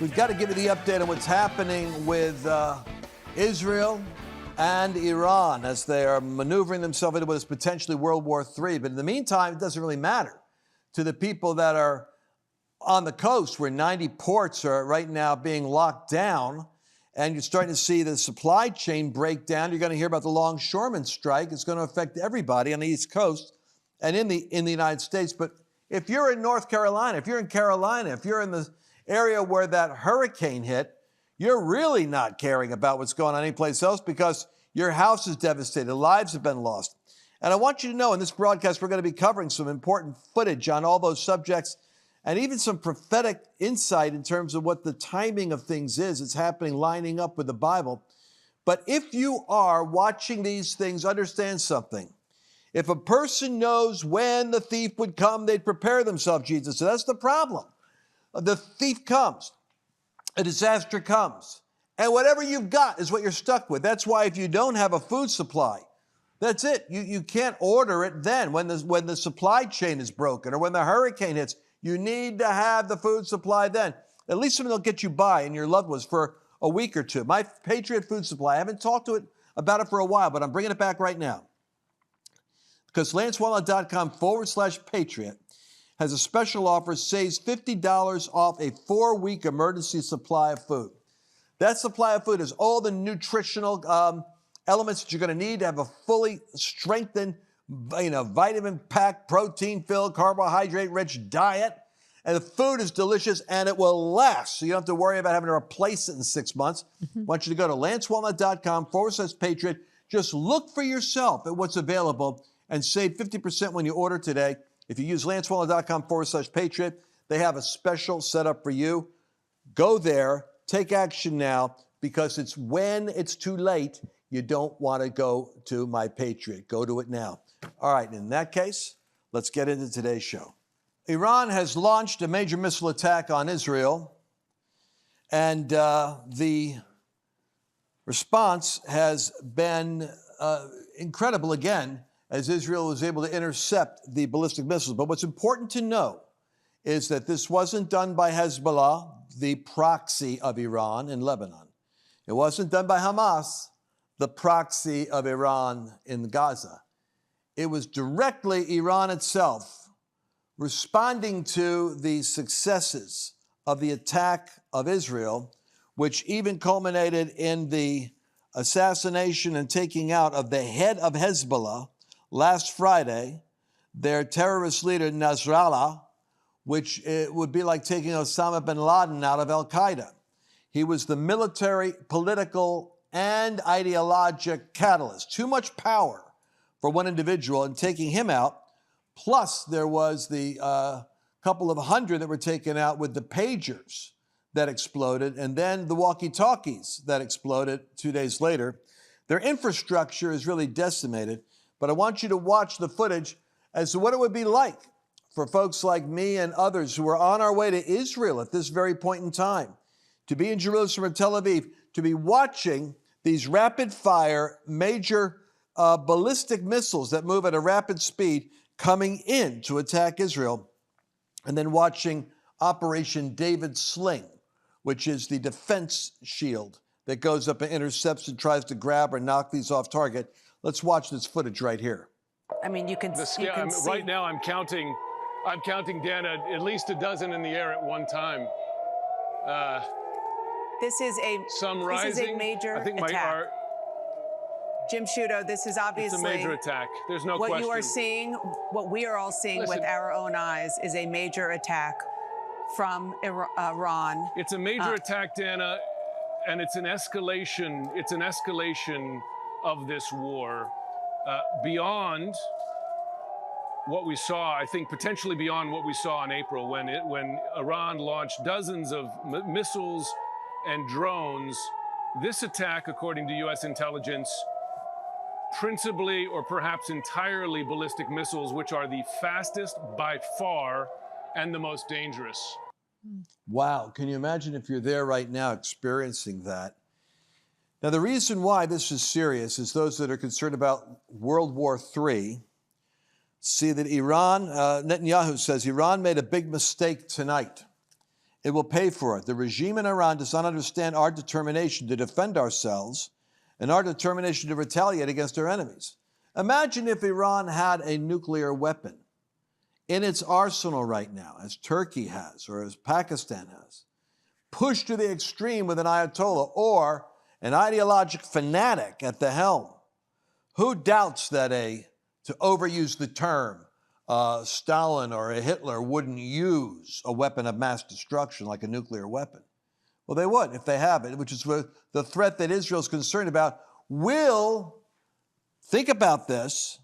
We've got to give you the update on what's happening with Israel and Iran as they are maneuvering themselves into what is potentially World War III. But in the meantime, it doesn't really matter to the people that are on the coast where 90 ports are right now being locked down, and you're starting to see the supply chain break down. You're going to hear about the longshoremen strike. It's going to affect everybody on the East Coast and in the United States. But if you're in North Carolina, if you're in Carolina, if you're in the area where that hurricane hit, you're really not caring about what's going on anyplace else because your house is devastated, lives have been lost. And I want you to know in this broadcast, we're going to be covering some important footage on all those subjects and even some prophetic insight in terms of what the timing of things is. It's happening, lining up with the Bible. But if you are watching these things, understand something. If a person knows when the thief would come, they'd prepare themselves, Jesus said. That's the problem. The thief comes, a disaster comes, and whatever you've got is what you're stuck with. That's why if you don't have a food supply, that's it. You can't order it then when the supply chain is broken or when the hurricane hits. You need to have the food supply then. At least something that'll get you by and your loved ones for a week or two. My Patriot food supply, I haven't talked about it for a while, but I'm bringing it back right now. Because LanceWallnau.com/Patriot has a special offer, saves $50 off a 4-week emergency supply of food. That supply of food is all the nutritional elements that you're going to need to have a fully strengthened, vitamin-packed, protein-filled, carbohydrate-rich diet. And the food is delicious, and it will last. So you don't have to worry about having to replace it in 6 months. I want you to go to LanceWallnau.com/Patriot. Just look for yourself at what's available and save 50% when you order today. If you use LanceWallnau.com/Patriot, they have a special setup for you. Go there, take action now, because it's when it's too late, you don't want to go to My Patriot. Go to it now. All right, in that case, let's get into today's show. Iran has launched a major missile attack on Israel, and the response has been incredible again, as Israel was able to intercept the ballistic missiles. But what's important to know is that this wasn't done by Hezbollah, the proxy of Iran in Lebanon. It wasn't done by Hamas, the proxy of Iran in Gaza. It was directly Iran itself responding to the successes of the attack of Israel, which even culminated in the assassination and taking out of the head of Hezbollah last Friday, their terrorist leader Nasrallah, which it would be like taking Osama bin Laden out of Al-Qaeda. He was the military, political, and ideologic catalyst. Too much power for one individual, and taking him out. Plus, there was the couple of hundred that were taken out with the pagers that exploded, and then the walkie-talkies that exploded 2 days later. Their infrastructure is really decimated. But I want you to watch the footage as to what it would be like for folks like me and others who are on our way to Israel at this very point in time, to be in Jerusalem or Tel Aviv, to be watching these rapid-fire, major ballistic missiles that move at a rapid speed coming in to attack Israel, and then watching Operation David Sling, which is the defense shield that goes up and intercepts and tries to grab or knock these off target. Let's watch this footage right here. I mean, you can see. Right now, I'm counting, Dana, at least a dozen in the air at one time. This is a major attack. Jim Sciutto, this is obviously it's a major attack. There's no question. What you are seeing, what we are all seeing with our own eyes, is a major attack from Iran. It's a major attack, Dana, and it's an escalation. It's an escalation of this war beyond what we saw, I think potentially beyond what we saw in April when Iran launched dozens of missiles and drones. This attack, according to U.S. intelligence, principally or perhaps entirely ballistic missiles, which are the fastest by far and the most dangerous. Wow. Can you imagine if you're there right now experiencing that? Now, the reason why this is serious is those that are concerned about World War III see that Iran, Netanyahu says, Iran made a big mistake tonight. It will pay for it. The regime in Iran does not understand our determination to defend ourselves and our determination to retaliate against our enemies. Imagine if Iran had a nuclear weapon in its arsenal right now, as Turkey has or as Pakistan has, pushed to the extreme with an Ayatollah or an ideologic fanatic at the helm. Who doubts that to overuse the term, Stalin or a Hitler wouldn't use a weapon of mass destruction like a nuclear weapon? Well, they would if they have it, which is the threat that Israel's concerned about. Think about this,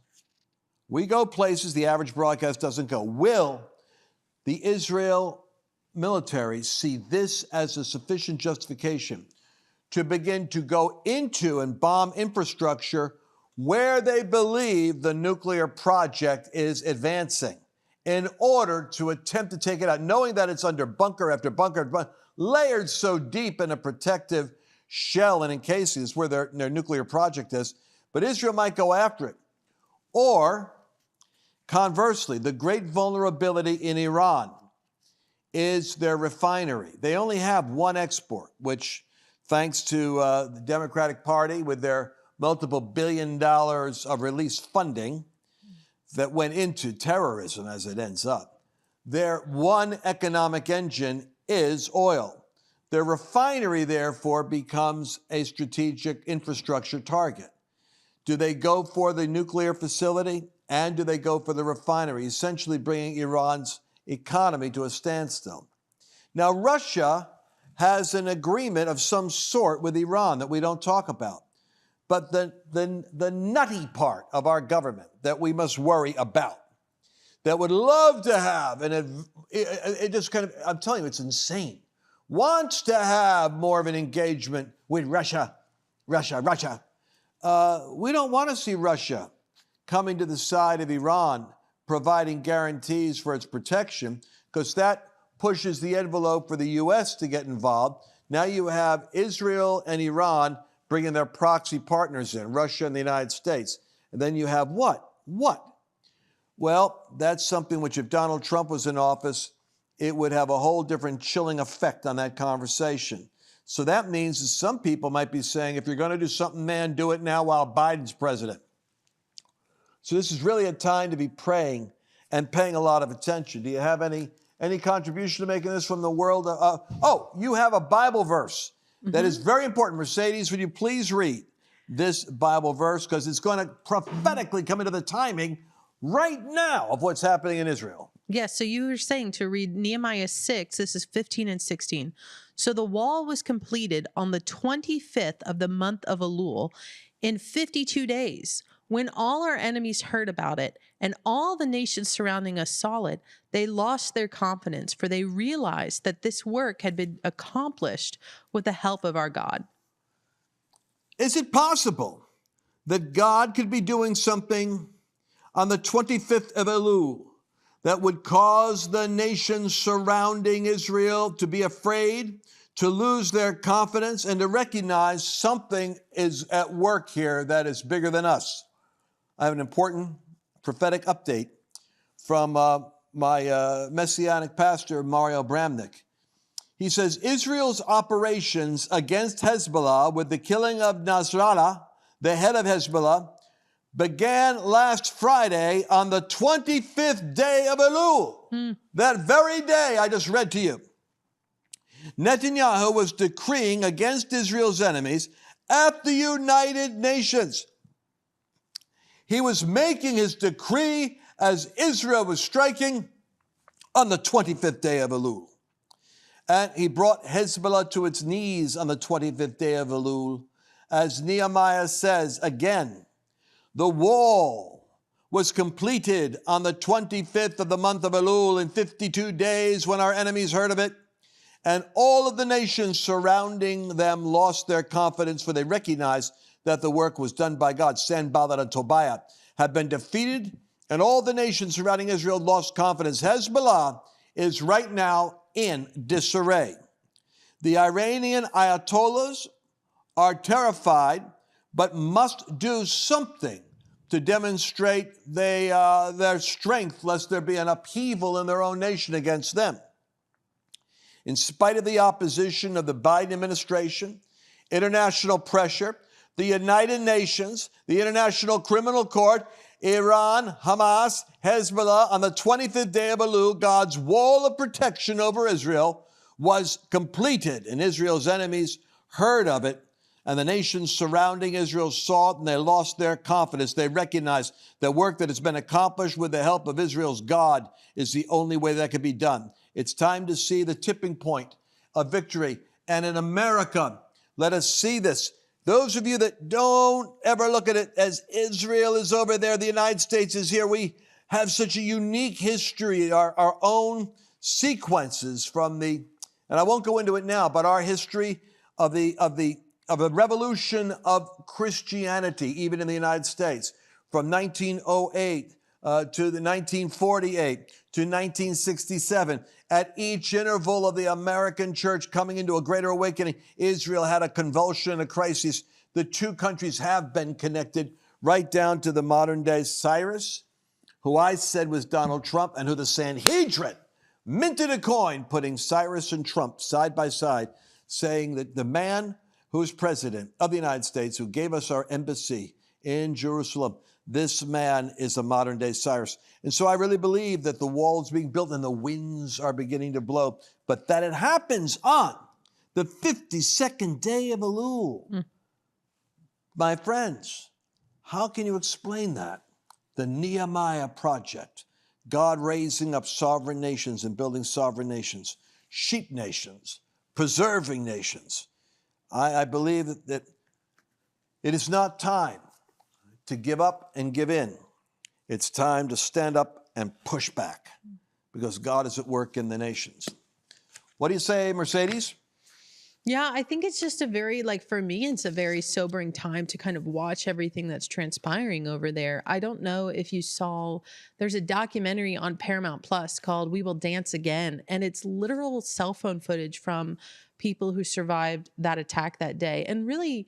we go places the average broadcast doesn't go. Will the Israel military see this as a sufficient justification to begin to go into and bomb infrastructure where they believe the nuclear project is advancing in order to attempt to take it out, knowing that it's under bunker after bunker, layered so deep in a protective shell and encasing is where their nuclear project is, but Israel might go after it. Or, conversely, the great vulnerability in Iran is their refinery. They only have one export, which, thanks to the Democratic Party with their multiple $1 billion of released funding that went into terrorism as it ends up, their one economic engine is oil. Their refinery, therefore, becomes a strategic infrastructure target. Do they go for the nuclear facility and do they go for the refinery, essentially bringing Iran's economy to a standstill? Now, Russia has an agreement of some sort with Iran that we don't talk about. But the nutty part of our government that we must worry about, that would love to have, and it just kind of, I'm telling you, it's insane, wants to have more of an engagement with Russia. We don't want to see Russia coming to the side of Iran, providing guarantees for its protection, because that pushes the envelope for the U.S. to get involved. Now you have Israel and Iran bringing their proxy partners in, Russia and the United States. And then you have what? Well, that's something which if Donald Trump was in office, it would have a whole different chilling effect on that conversation. So that means that some people might be saying, if you're going to do something, man, do it now while Biden's president. So this is really a time to be praying and paying a lot of attention. Do you have any contribution to making this from the world? You have a Bible verse that is very important. Mercedes, would you please read this Bible verse? Because it's going to prophetically come into the timing right now of what's happening in Israel. Yes, so you were saying to read Nehemiah 6, this is 15 and 16. So the wall was completed on the 25th of the month of Elul in 52 days. When all our enemies heard about it and all the nations surrounding us saw it, they lost their confidence, for they realized that this work had been accomplished with the help of our God. Is it possible that God could be doing something on the 25th of Elul that would cause the nations surrounding Israel to be afraid, to lose their confidence, and to recognize something is at work here that is bigger than us? I have an important prophetic update from my Messianic pastor, Mario Bramnick. He says, Israel's operations against Hezbollah with the killing of Nasrallah, the head of Hezbollah, began last Friday on the 25th day of Elul. That very day I just read to you. Netanyahu was decreeing against Israel's enemies at the United Nations. He was making his decree as Israel was striking on the 25th day of Elul. And he brought Hezbollah to its knees on the 25th day of Elul. As Nehemiah says again, the wall was completed on the 25th of the month of Elul in 52 days when our enemies heard of it. And all of the nations surrounding them lost their confidence, for they recognized that the work was done by God. Sanballat and Tobiah had been defeated, and all the nations surrounding Israel lost confidence. Hezbollah is right now in disarray. The Iranian Ayatollahs are terrified, but must do something to demonstrate their strength, lest there be an upheaval in their own nation against them. in spite of the opposition of the Biden administration, international pressure, the United Nations, the International Criminal Court, Iran, Hamas, Hezbollah, on the 25th day of Elul, God's wall of protection over Israel was completed, and Israel's enemies heard of it, and the nations surrounding Israel saw it, and they lost their confidence. They recognized the work that has been accomplished with the help of Israel's God is the only way that can be done. It's time to see the tipping point of victory. And in America, let us see this. Those of you that don't ever look at it as Israel is over there, the United States is here, we have such a unique history, our own sequences from the, and I won't go into it now, but our history of the revolution of Christianity, even in the United States, from 1908 to the 1948 to 1967. At each interval of the American church coming into a greater awakening, Israel had a convulsion, a crisis. The two countries have been connected right down to the modern day. Cyrus, who I said was Donald Trump, and who the Sanhedrin minted a coin, putting Cyrus and Trump side by side, saying that the man who is president of the United States, who gave us our embassy in Jerusalem, this man is a modern day Cyrus. And so I really believe that the wall is being built and the winds are beginning to blow, but that it happens on the 52nd day of Elul. My friends, how can you explain that? The Nehemiah project, God raising up sovereign nations and building sovereign nations, sheep nations, preserving nations. I believe that it is not time to give up and give in. It's time to stand up and push back because God is at work in the nations. What do you say, Mercedes? Yeah, I think it's just a very, for me, it's a very sobering time to kind of watch everything that's transpiring over there. I don't know if you saw, there's a documentary on Paramount Plus called We Will Dance Again, and it's literal cell phone footage from people who survived that attack that day. And really,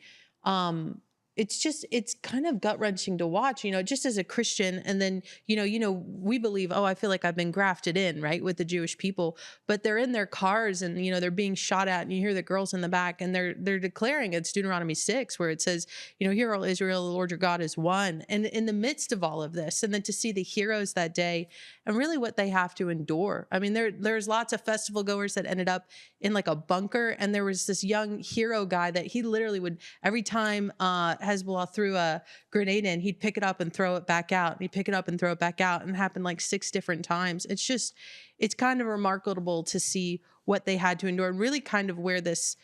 it's kind of gut-wrenching to watch, just as a Christian. And then, we believe, I feel like I've been grafted in, right, with the Jewish people, but they're in their cars and, they're being shot at, and you hear the girls in the back, and they're declaring, it's Deuteronomy 6, where it says, hear, O Israel, the Lord your God is one. And in the midst of all of this, and then to see the heroes that day and really what they have to endure. I mean, there's lots of festival goers that ended up in a bunker, and there was this young hero guy that he literally would, every time Hezbollah threw a grenade in, he'd pick it up and throw it back out. And he'd pick it up and throw it back out, and it happened 6 different times. It's kind of remarkable to see what they had to endure, and really kind of where this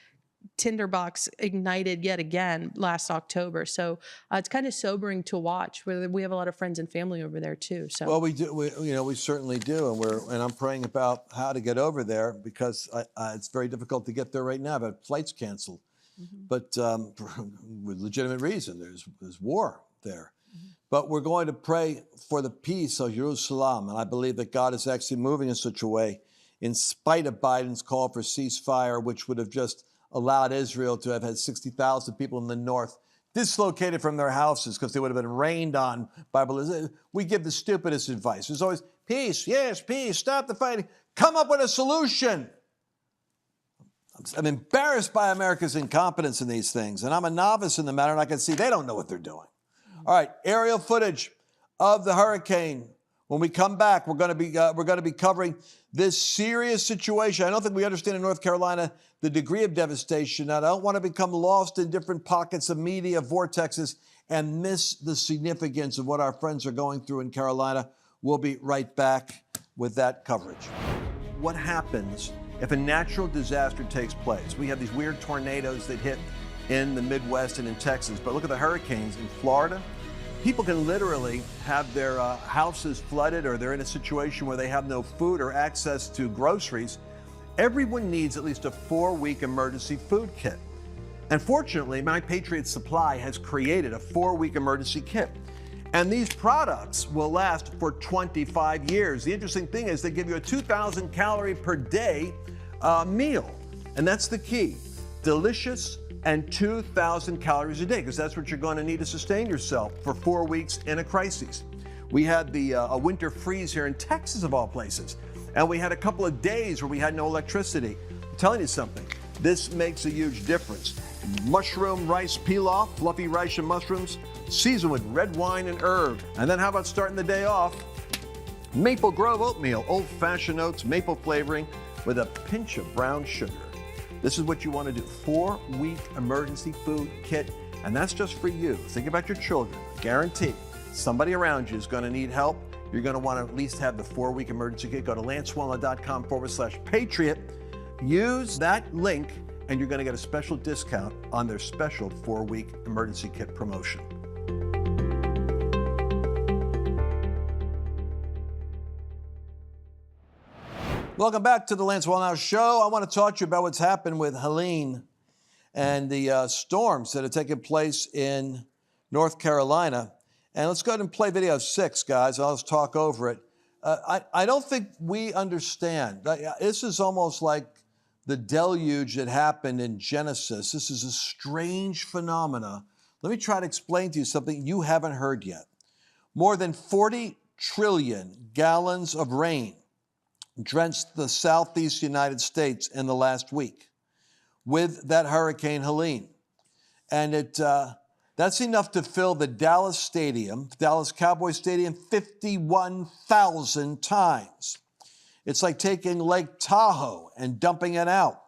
tinderbox ignited yet again last October. So it's kind of sobering to watch. We have a lot of friends and family over there too. So well, we do. We certainly do, and I'm praying about how to get over there because it's very difficult to get there right now. But flights canceled. But for legitimate reason, there's war there. But we're going to pray for the peace of Jerusalem, and I believe that God is actually moving in such a way, in spite of Biden's call for ceasefire, which would have just allowed Israel to have had 60,000 people in the north dislocated from their houses because they would have been rained on by ballistics. We give the stupidest advice. There's always peace, yes, peace, stop the fighting, come up with a solution. I'm embarrassed by America's incompetence in these things, and I'm a novice in the matter, and I can see they don't know what they're doing. All right, aerial footage of the hurricane. When we come back, we're going to be covering this serious situation. I don't think we understand in North Carolina the degree of devastation. And I don't want to become lost in different pockets of media vortexes and miss the significance of what our friends are going through in Carolina. We'll be right back with that coverage. What happens if a natural disaster takes place? We have these weird tornadoes that hit in the Midwest and in Texas, but look at the hurricanes in Florida. People can literally have their houses flooded, or they're in a situation where they have no food or access to groceries. Everyone needs at least a 4-week emergency food kit. And fortunately, My Patriot Supply has created a 4-week emergency kit. And these products will last for 25 years. The interesting thing is they give you a 2,000 calorie per day meal. And that's the key. Delicious and 2,000 calories a day, because that's what you're going to need to sustain yourself for 4 weeks in a crisis. We had a winter freeze here in Texas, of all places, and we had a couple of days where we had no electricity. I'm telling you something. This makes a huge difference. Mushroom rice pilaf, fluffy rice and mushrooms, seasoned with red wine and herb. And then how about starting the day off? Maple Grove oatmeal, old-fashioned oats, maple flavoring with a pinch of brown sugar. This is what you want to do. 4-week emergency food kit, and that's just for you. Think about your children. Guarantee somebody around you is going to need help. You're going to want to at least have the 4-week emergency kit. Go to lancewallnau.com/patriot. Use that link, and you're going to get a special discount on their special 4-week emergency kit promotion. Welcome back to the Lance Wallnau Show. I want to talk to you about what's happened with Helene and the storms that have taken place in North Carolina. And let's go ahead and play video 6, guys. I'll just talk over it. I don't think we understand. This is almost like the deluge that happened in Genesis. This is a strange phenomena. Let me try to explain to you something you haven't heard yet. More than 40 trillion gallons of rain drenched the southeast United States in the last week with that Hurricane Helene. And that's enough to fill the Dallas Cowboys Stadium 51,000 times. It's like taking Lake Tahoe and dumping it out.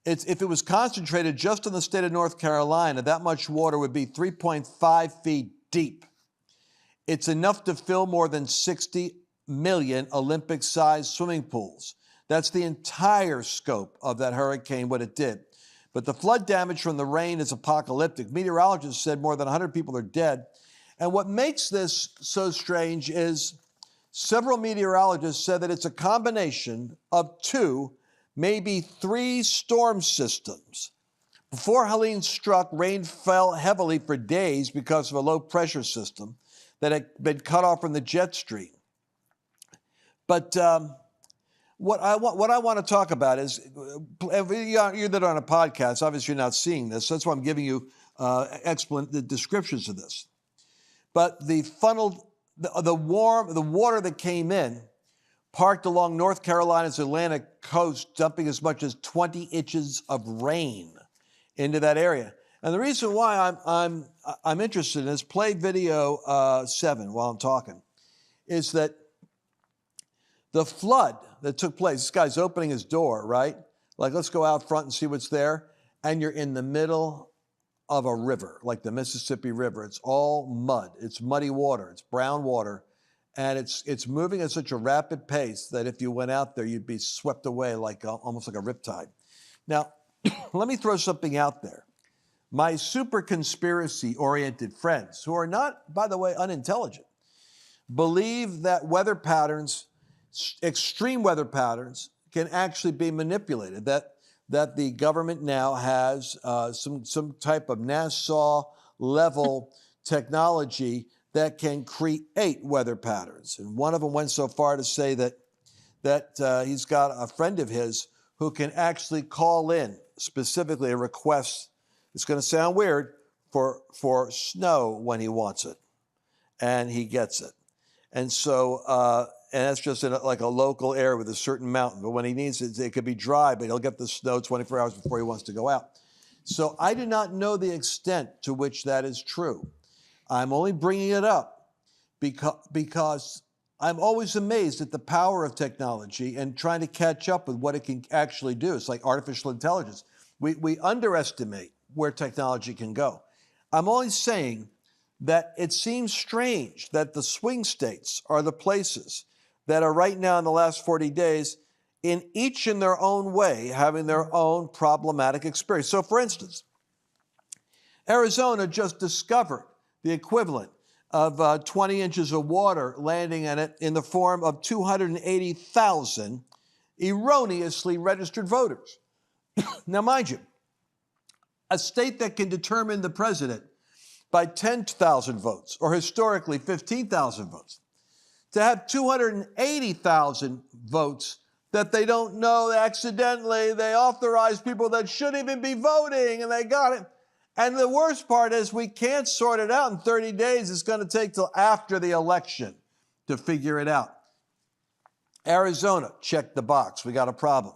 If it was concentrated just in the state of North Carolina, that much water would be 3.5 feet deep. It's enough to fill more than 60 million Olympic-sized swimming pools. That's the entire scope of that hurricane, what it did. But the flood damage from the rain is apocalyptic. Meteorologists said more than 100 people are dead. And what makes this so strange is several meteorologists said that it's a combination of 2, maybe 3 storm systems. Before Helene struck, rain fell heavily for days because of a low pressure system that had been cut off from the jet stream. But what I want to talk about is, you're that on a podcast, obviously you're not seeing this. That's why I'm giving you the descriptions of this. But the water that came in, parked along North Carolina's Atlantic coast, dumping as much as 20 inches of rain into that area. And the reason why I'm interested in this, play video 7 while I'm talking, is that the flood that took place, this guy's opening his door, right? Like, let's go out front and see what's there. And you're in the middle of a river, like the Mississippi River. It's all mud. It's muddy water. It's brown water. And it's moving at such a rapid pace that if you went out there, you'd be swept away like almost like a riptide. Now, let me throw something out there. My super conspiracy-oriented friends, who are not, by the way, unintelligent, believe that weather patterns, extreme weather patterns, can actually be manipulated, that the government now has some type of NASA-level technology that can create weather patterns. And one of them went so far to say that he's got a friend of his who can actually call in specifically a request, it's going to sound weird, for snow when he wants it. And he gets it. And so, and that's just in like a local area with a certain mountain. But when he needs it, it could be dry, but he'll get the snow 24 hours before he wants to go out. So I do not know the extent to which that is true. I'm only bringing it up because I'm always amazed at the power of technology and trying to catch up with what it can actually do. It's like artificial intelligence. We underestimate where technology can go. I'm only saying that it seems strange that the swing states are the places that are right now in the last 40 days, in each in their own way, having their own problematic experience. So for instance, Arizona just discovered the equivalent of 20 inches of water landing in it in the form of 280,000 erroneously registered voters. Now, mind you, a state that can determine the president by 10,000 votes, or historically 15,000 votes, to have 280,000 votes that they don't know accidentally, they authorized people that shouldn't even be voting, and they got it. And the worst part is we can't sort it out in 30 days. It's going to take till after the election to figure it out. Arizona, check the box. We got a problem.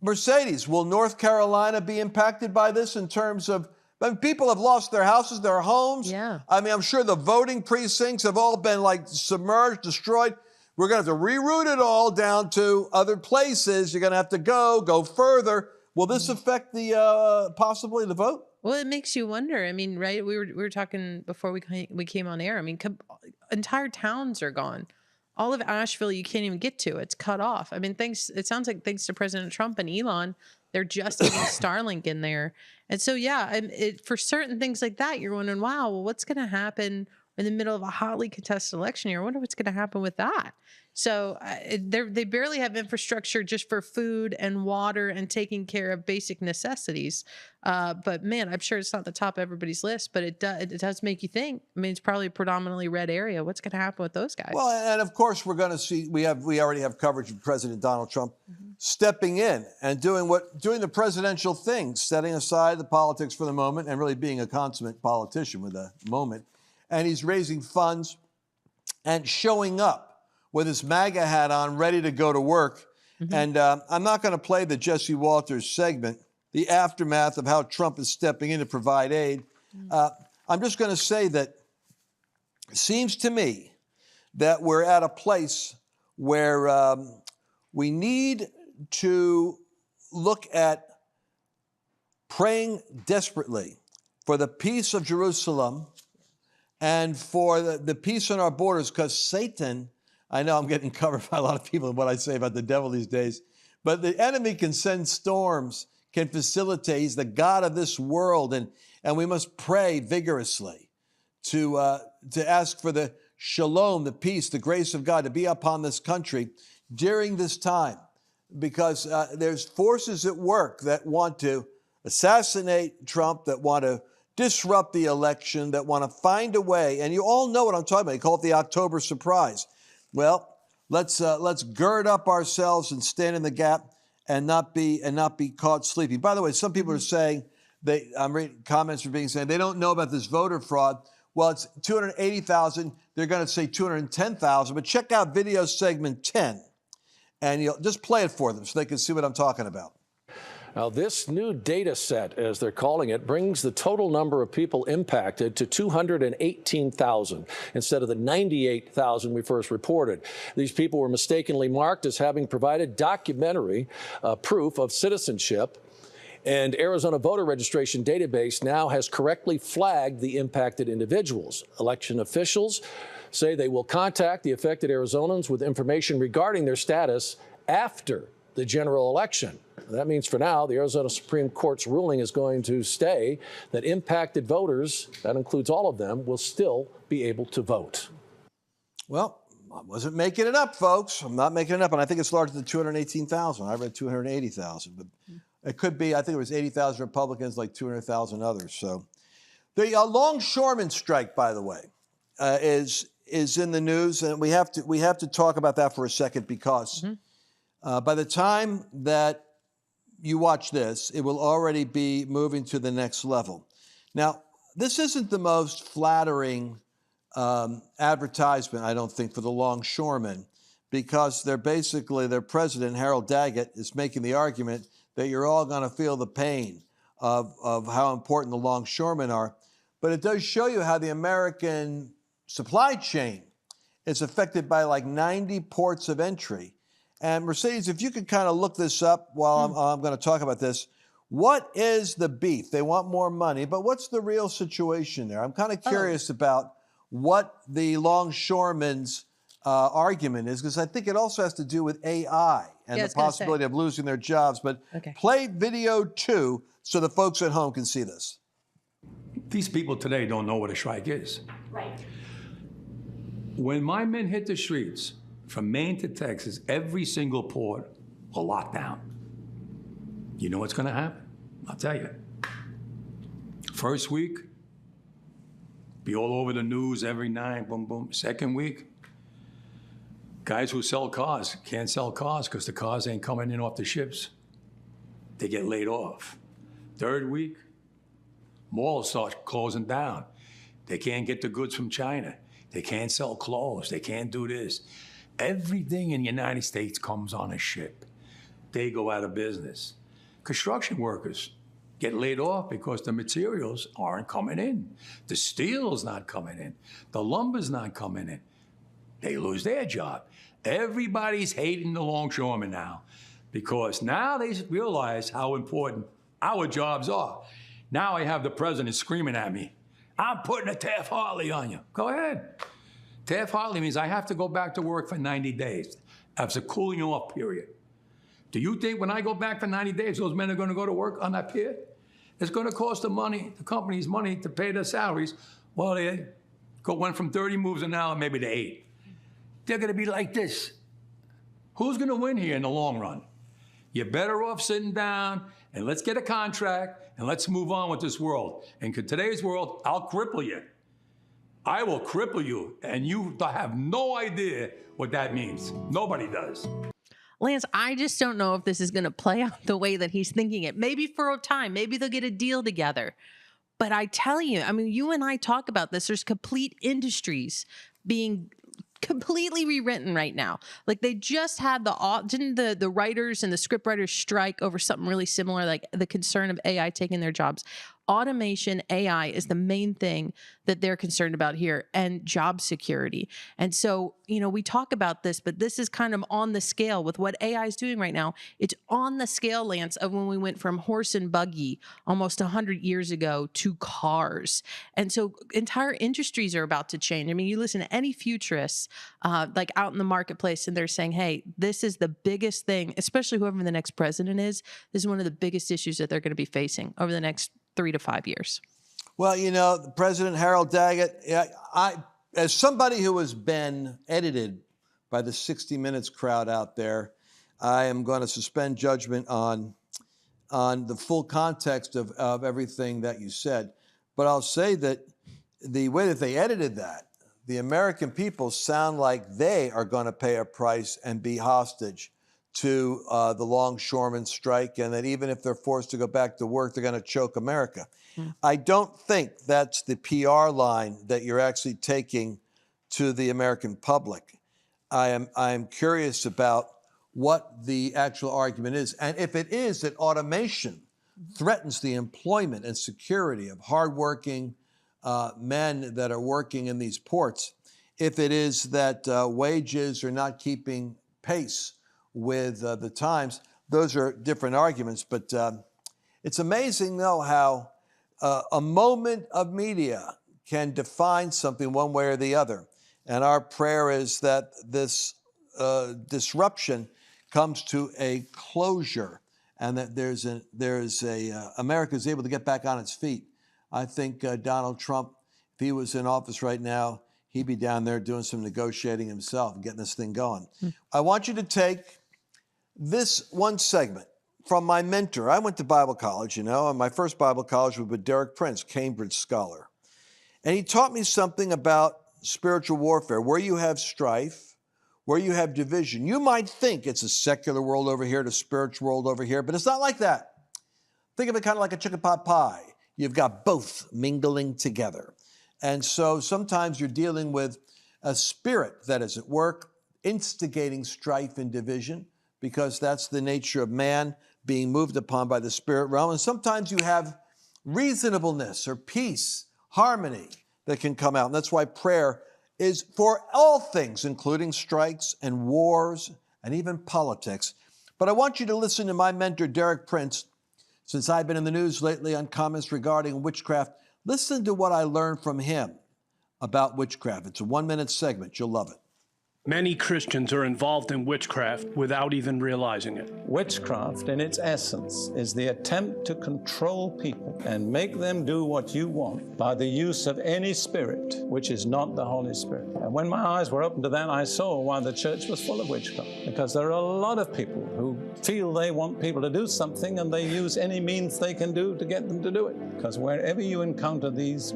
Mercedes, will North Carolina be impacted by this in terms of, I mean, people have lost their houses, their homes. Yeah. I mean, I'm sure the voting precincts have all been like submerged, destroyed. We're going to have to reroute it all down to other places. You're going to have to go further. Will this affect the possibly the vote? Well, it makes you wonder. I mean, right? We were talking before we came on air. I mean, entire towns are gone. All of Asheville, you can't even get to. It's cut off. I mean, it sounds like thanks to President Trump and Elon, they're just getting Starlink in there. And so, yeah, for certain things like that, you're wondering, wow, well, what's going to happen in the middle of a hotly contested election year? I wonder what's going to happen with that. So they barely have infrastructure just for food and water and taking care of basic necessities. But man, I'm sure it's not the top of everybody's list, but it does make you think. I mean, it's probably a predominantly red area. What's going to happen with those guys? Well, and of course, we're going to see, we already have coverage of President Donald Trump stepping in and doing the presidential thing, setting aside the politics for the moment and really being a consummate politician with a moment. And he's raising funds and showing up with his MAGA hat on, ready to go to work. And I'm not going to play the Jesse Walters segment, the aftermath of how Trump is stepping in to provide aid. I'm just going to say that it seems to me that we're at a place where we need to look at praying desperately for the peace of Jerusalem and for the peace on our borders, because Satan, I know I'm getting covered by a lot of people in what I say about the devil these days, but the enemy can send storms, can facilitate. He's the God of this world, and we must pray vigorously to ask for the shalom, the peace, the grace of God to be upon this country during this time, because there's forces at work that want to assassinate Trump, that want to disrupt the election, that want to find a way. And you all know what I'm talking about. You call it the October surprise. Well, let's gird up ourselves and stand in the gap and not be caught sleeping. By the way, some people are saying I'm reading comments are being saying they don't know about this voter fraud. Well, it's 280,000. They're going to say 210,000. But check out video segment 10, and you'll just play it for them so they can see what I'm talking about. Now, this new data set, as they're calling it, brings the total number of people impacted to 218,000 instead of the 98,000 we first reported. These people were mistakenly marked as having provided documentary proof of citizenship. And Arizona voter registration database now has correctly flagged the impacted individuals. Election officials say they will contact the affected Arizonans with information regarding their status after the general election. That means for now, the Arizona Supreme Court's ruling is going to stay that impacted voters, that includes all of them, will still be able to vote. Well, I wasn't making it up, folks. I'm not making it up. And I think it's larger than 218,000. I read 280,000. But it could be, I think it was 80,000 Republicans, like 200,000 others. So the longshoreman strike, by the way, is in the news. And we have to talk about that for a second because by the time that you watch this, it will already be moving to the next level. Now, this isn't the most flattering advertisement, I don't think, for the longshoremen, because their president, Harold Daggett, is making the argument that you're all going to feel the pain of how important the longshoremen are. But it does show you how the American supply chain is affected by like 90 ports of entry. And Mercedes, if you could kind of look this up while I'm going to talk about this, what is the beef? They want more money, but what's the real situation there? I'm kind of curious about what the longshoremen's argument is, because I think it also has to do with AI and the possibility of losing their jobs. But play video 2 so the folks at home can see this. These people today don't know what a strike is. Right. When my men hit the streets, from Maine to Texas, every single port will lock down. You know what's going to happen? I'll tell you. First week, be all over the news every night, boom, boom. Second week, guys who sell cars can't sell cars because the cars ain't coming in off the ships. They get laid off. Third week, malls start closing down. They can't get the goods from China. They can't sell clothes. They can't do this. Everything in the United States comes on a ship. they go out of business. Construction workers get laid off because the materials aren't coming in. The steel's not coming in. The lumber's not coming in. They lose their job. Everybody's hating the longshoremen now because now they realize how important our jobs are. Now I have the president screaming at me, I'm putting a Taft-Hartley on you. Go ahead. Taft-Hartley means I have to go back to work for 90 days. That's a cooling off period. Do you think when I go back for 90 days, those men are going to go to work on that pier? It's going to cost the companies money to pay their salaries. Well, they went from 30 moves an hour maybe to 8. They're going to be like this. Who's going to win here in the long run? You're better off sitting down and let's get a contract and let's move on with this world. And in today's world, I'll cripple you. I will cripple you, and you have no idea what that means. Nobody does. Lance, I just don't know if this is going to play out the way that he's thinking it. Maybe for a time, maybe they'll get a deal together. But I tell you, I mean, you and I talk about this. There's complete industries being completely rewritten right now. Like they just had didn't the writers and the script writers strike over something really similar, like the concern of AI taking their jobs. Automation, AI is the main thing that they're concerned about here, and job security. And so, you know, we talk about this, but this is kind of on the scale with what AI is doing right now. It's on the scale, Lance, of when we went from horse and buggy almost 100 years ago to cars. And so entire industries are about to change. I mean, you listen to any futurists like out in the marketplace, and they're saying, hey, this is the biggest thing, especially whoever the next president is. This is one of the biggest issues that they're going to be facing over the next 3 to 5 years. Well, you know, President Harold Daggett, I, as somebody who has been edited by the 60 Minutes crowd out there, I am going to suspend judgment on the full context of everything that you said. But I'll say that the way that they edited that, the American people sound like they are going to pay a price and be hostage to the longshoremen strike, and that even if they're forced to go back to work, they're going to choke America. I don't think that's the PR line that you're actually taking to the American public. I am curious about what the actual argument is, and if it is that automation threatens the employment and security of hardworking men that are working in these ports, if it is that wages are not keeping pace with the times, those are different arguments. But it's amazing, though, how a moment of media can define something one way or the other. And our prayer is that this disruption comes to a closure, and that America is able to get back on its feet. I think Donald Trump, if he was in office right now, he'd be down there doing some negotiating himself and getting this thing going. I want you to take this one segment from my mentor. I went to Bible college, you know, and my first Bible college was with Derek Prince, Cambridge scholar. And he taught me something about spiritual warfare. Where you have strife, where you have division, you might think it's a secular world over here, the spiritual world over here, but it's not like that. Think of it kind of like a chicken pot pie. You've got both mingling together. And so sometimes you're dealing with a spirit that is at work, instigating strife and division, because that's the nature of man being moved upon by the spirit realm. And sometimes you have reasonableness or peace, harmony that can come out. And that's why prayer is for all things, including strikes and wars and even politics. But I want you to listen to my mentor, Derek Prince. Since I've been in the news lately on comments regarding witchcraft, listen to what I learned from him about witchcraft. It's a 1-minute segment. You'll love it. Many Christians are involved in witchcraft without even realizing it. Witchcraft, in its essence, is the attempt to control people and make them do what you want by the use of any spirit, which is not the Holy Spirit. And when my eyes were opened to that, I saw why the church was full of witchcraft. Because there are a lot of people who feel they want people to do something, and they use any means they can do to get them to do it. Because wherever you encounter these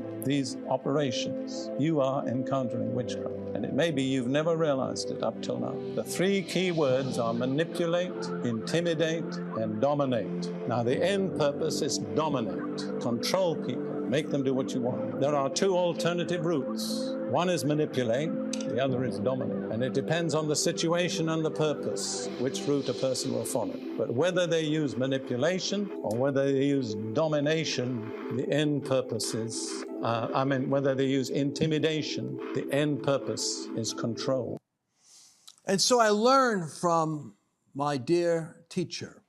operations, you are encountering witchcraft. And it may be you've never realized it up till now. The 3 key words are manipulate, intimidate, and dominate. Now, the end purpose is dominate, control people. make them do what you want. There are two alternative routes. One is manipulate, the other is dominate. And it depends on the situation and the purpose, which route a person will follow. But whether they use manipulation or whether they use domination, the end purpose is, whether they use intimidation, the end purpose is control. And so I learned from my dear teacher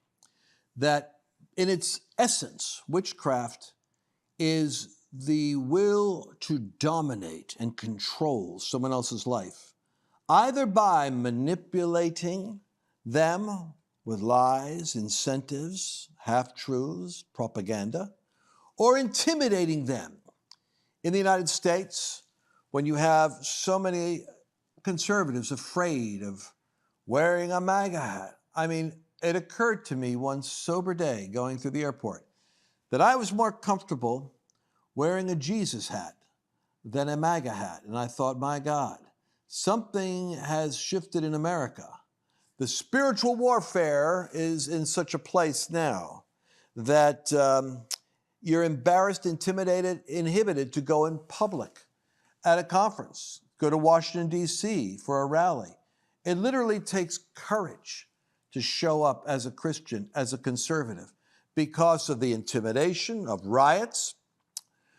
that in its essence, witchcraft is the will to dominate and control someone else's life, either by manipulating them with lies, incentives, half-truths, propaganda, or intimidating them. In the United States, when you have so many conservatives afraid of wearing a MAGA hat, I mean, it occurred to me one sober day going through the airport that I was more comfortable wearing a Jesus hat than a MAGA hat. And I thought, my God, something has shifted in America. The spiritual warfare is in such a place now that you're embarrassed, intimidated, inhibited to go in public at a conference, go to Washington, D.C. for a rally. It literally takes courage to show up as a Christian, as a conservative, because of the intimidation of riots,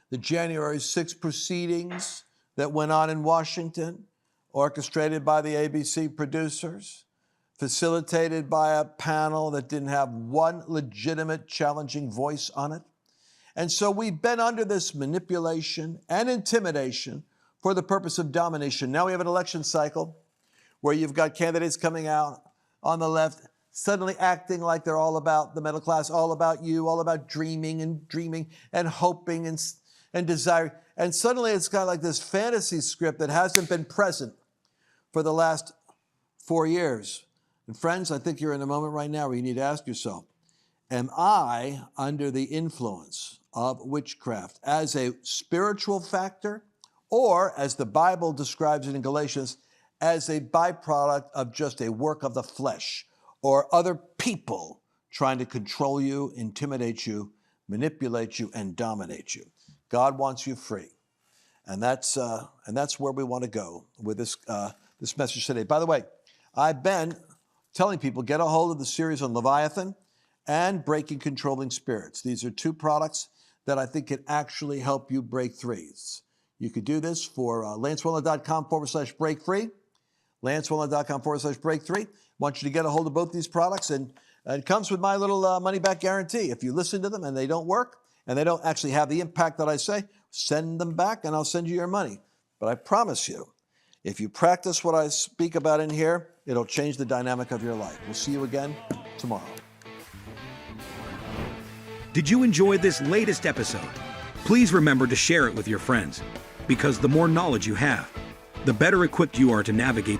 the January 6 proceedings that went on in Washington, orchestrated by the ABC producers, facilitated by a panel that didn't have one legitimate challenging voice on it. And so we've been under this manipulation and intimidation for the purpose of domination. Now we have an election cycle where you've got candidates coming out on the left, suddenly acting like they're all about the middle class, all about you, all about dreaming and hoping and desiring. And suddenly it's kind of like this fantasy script that hasn't been present for the last 4 years. And friends, I think you're in a moment right now where you need to ask yourself, am I under the influence of witchcraft as a spiritual factor, or as the Bible describes it in Galatians, as a byproduct of just a work of the flesh, or other people trying to control you, intimidate you, manipulate you, and dominate you? God wants you free. And that's where we want to go with this message today. By the way, I've been telling people, get a hold of the series on Leviathan and Breaking Controlling Spirits. These are two products that I think can actually help you break free. You could do this for lancewallnau.com/break-free, lancewallnau.com/break-free. I want you to get a hold of both these products, and it comes with my little money-back guarantee. If you listen to them and they don't work, and they don't actually have the impact that I say, send them back and I'll send you your money. But I promise you, if you practice what I speak about in here, it'll change the dynamic of your life. We'll see you again tomorrow. Did you enjoy this latest episode? Please remember to share it with your friends, because the more knowledge you have, the better equipped you are to navigate the